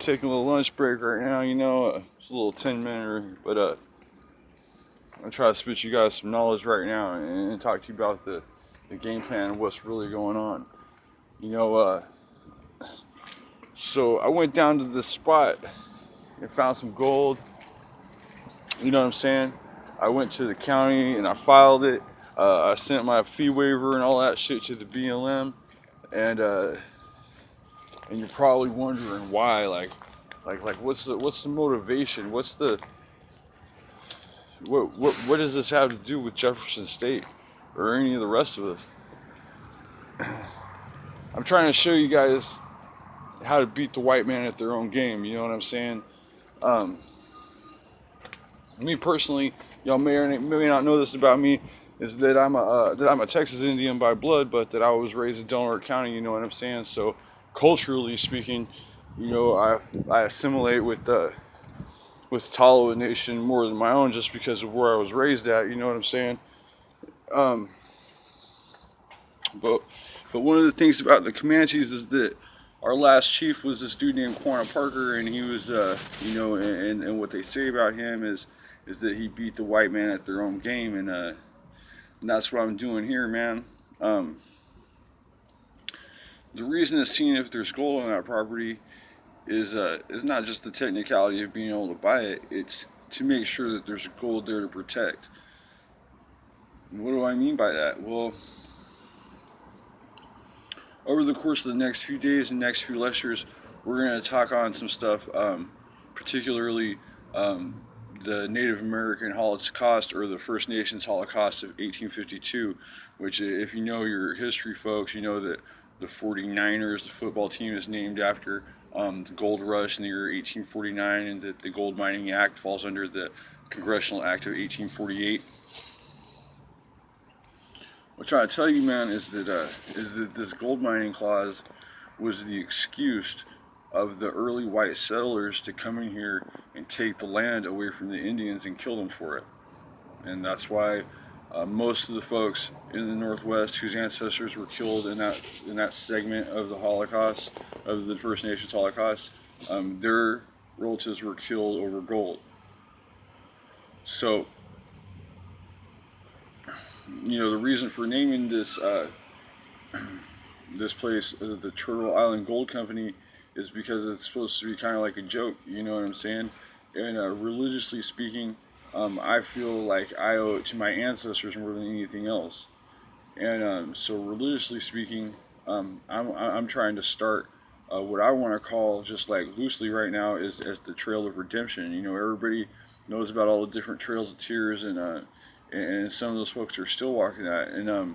taking a little lunch break right now, it's a little 10-minute, but I'm trying to spit you guys some knowledge right now and talk to you about the game plan and what's really going on. You know, so I went down to this spot and found some gold. You know what I'm saying? I went to the county and I filed it. I sent my fee waiver and all that shit to the BLM, and you're probably wondering why, like what's the motivation? What does this have to do with Jefferson State or any of the rest of us? I'm trying to show you guys how to beat the white man at their own game. You know what I'm saying? Um, Me personally, y'all may or may not know this about me, is that I'm a Texas Indian by blood, but that I was raised in Delaware County. You know what I'm saying? So culturally speaking, I assimilate with Tolowa Nation more than my own, just because of where I was raised at. You know what I'm saying? Um, but one of the things about the Comanches is that our last chief was this dude named Quanah Parker, and he was, and what they say about him is that he beat the white man at their own game, and that's what I'm doing here, man. The reason it's seeing if there's gold on that property is not just the technicality of being able to buy it; it's to make sure that there's gold there to protect. What do I mean by that? Well, over the course of the next few days and next few lectures, we're going to talk on some stuff, particularly the Native American Holocaust, or the First Nations Holocaust of 1852, which, if you know your history, folks, you know that the 49ers, the football team, is named after the gold rush in the year 1849, and that the Gold Mining Act falls under the Congressional Act of 1848. What I'm trying to tell you, man, is that this gold mining clause was the excuse of the early white settlers to come in here and take the land away from the Indians and kill them for it. And that's why most of the folks in the Northwest whose ancestors were killed in that segment of the Holocaust, of the First Nations Holocaust, their relatives were killed over gold. So, the reason for naming this this place, the Turtle Island Gold Company, is because it's supposed to be kind of like a joke. You know what I'm saying? And religiously speaking, I feel like I owe it to my ancestors more than anything else. And so, religiously speaking, I'm trying to start what I want to call, just like loosely right now, is as the Trail of Redemption. Everybody knows about all the different trails of tears, and some of those folks are still walking that. And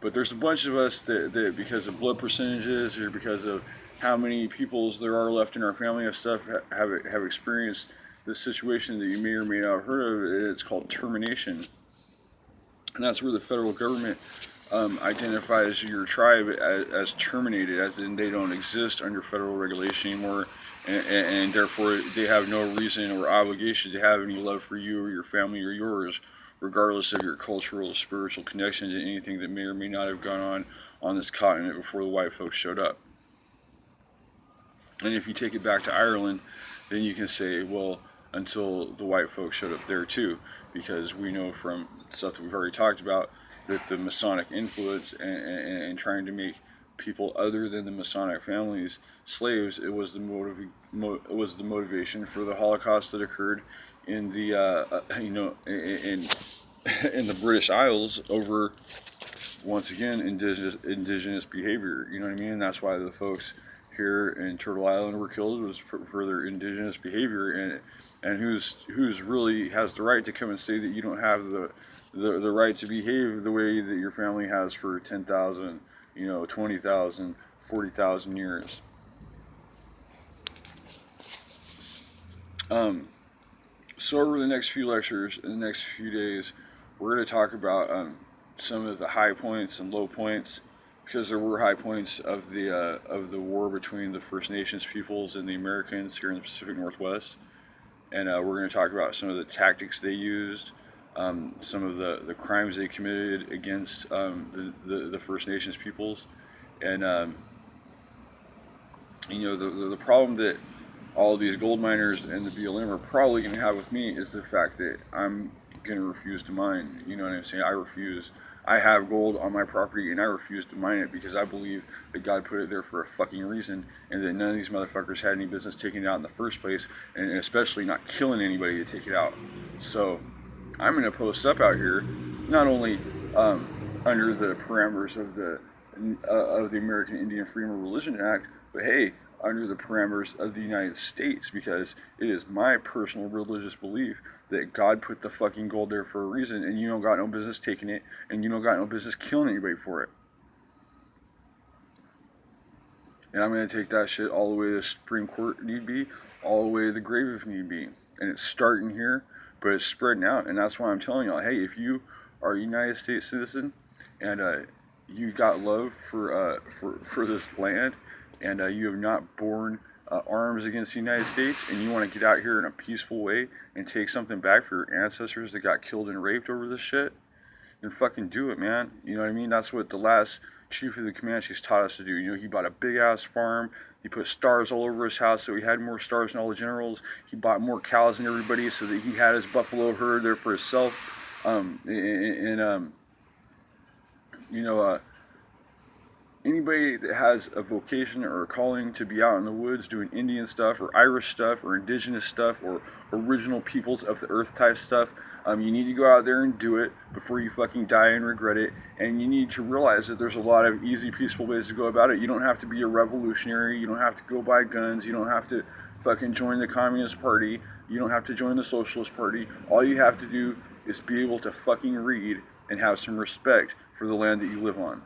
but there's a bunch of us that because of blood percentages, or because of how many peoples there are left in our family of stuff, have experienced this situation that you may or may not have heard of. It's called termination, and that's where the federal government identifies your tribe as terminated, as in they don't exist under federal regulation anymore, and therefore they have no reason or obligation to have any love for you or your family or yours, regardless of your cultural or spiritual connection to anything that may or may not have gone on this continent before the white folks showed up. And if you take it back to Ireland, then you can say, well, until the white folks showed up there too, because we know from stuff that we've already talked about that the Masonic influence and trying to make people other than the Masonic families slaves, it was the motivation for the Holocaust that occurred in the in the British Isles over, once again, indigenous behavior. You know what I mean? And that's why the folks here in Turtle Island were killed, was for their indigenous behavior, and who's really has the right to come and say that you don't have the right to behave the way that your family has for 10,000, 20,000, 40,000 years. So over the next few lectures, in the next few days, we're going to talk about some of the high points and low points, because there were high points of the war between the First Nations peoples and the Americans here in the Pacific Northwest, and we're going to talk about some of the tactics they used, some of the crimes they committed against the First Nations peoples, and the problem that all these gold miners and the BLM are probably going to have with me is the fact that I'm going to refuse to mine. You know what I'm saying? I refuse. I have gold on my property and I refuse to mine it because I believe that God put it there for a fucking reason and that none of these motherfuckers had any business taking it out in the first place, and especially not killing anybody to take it out. So I'm going to post up out here, not only under the parameters of the American Indian Freedom of Religion Act, but hey, under the parameters of the United States, because it is my personal religious belief that God put the fucking gold there for a reason, and you don't got no business taking it, and you don't got no business killing anybody for it. And I'm going to take that shit all the way to the Supreme Court, need be, all the way to the grave if need be. And it's starting here, but it's spreading out. And that's why I'm telling y'all, hey, if you are a United States citizen and you got love for this land, and you have not borne arms against the United States, and you want to get out here in a peaceful way and take something back for your ancestors that got killed and raped over this shit, then fucking do it, man. You know what I mean? That's what the last chief of the Comanches taught us to do. You know, he bought a big ass farm. He put stars all over his house so he had more stars than all the generals. He bought more cows than everybody so that he had his buffalo herd there for himself. You know, anybody that has a vocation or a calling to be out in the woods doing Indian stuff or Irish stuff or indigenous stuff or original peoples of the earth type stuff, you need to go out there and do it before you fucking die and regret it. And you need to realize that there's a lot of easy, peaceful ways to go about it. You don't have to be a revolutionary. You don't have to go buy guns. You don't have to fucking join the Communist Party. You don't have to join the Socialist Party. All you have to do is be able to fucking read and have some respect for the land that you live on.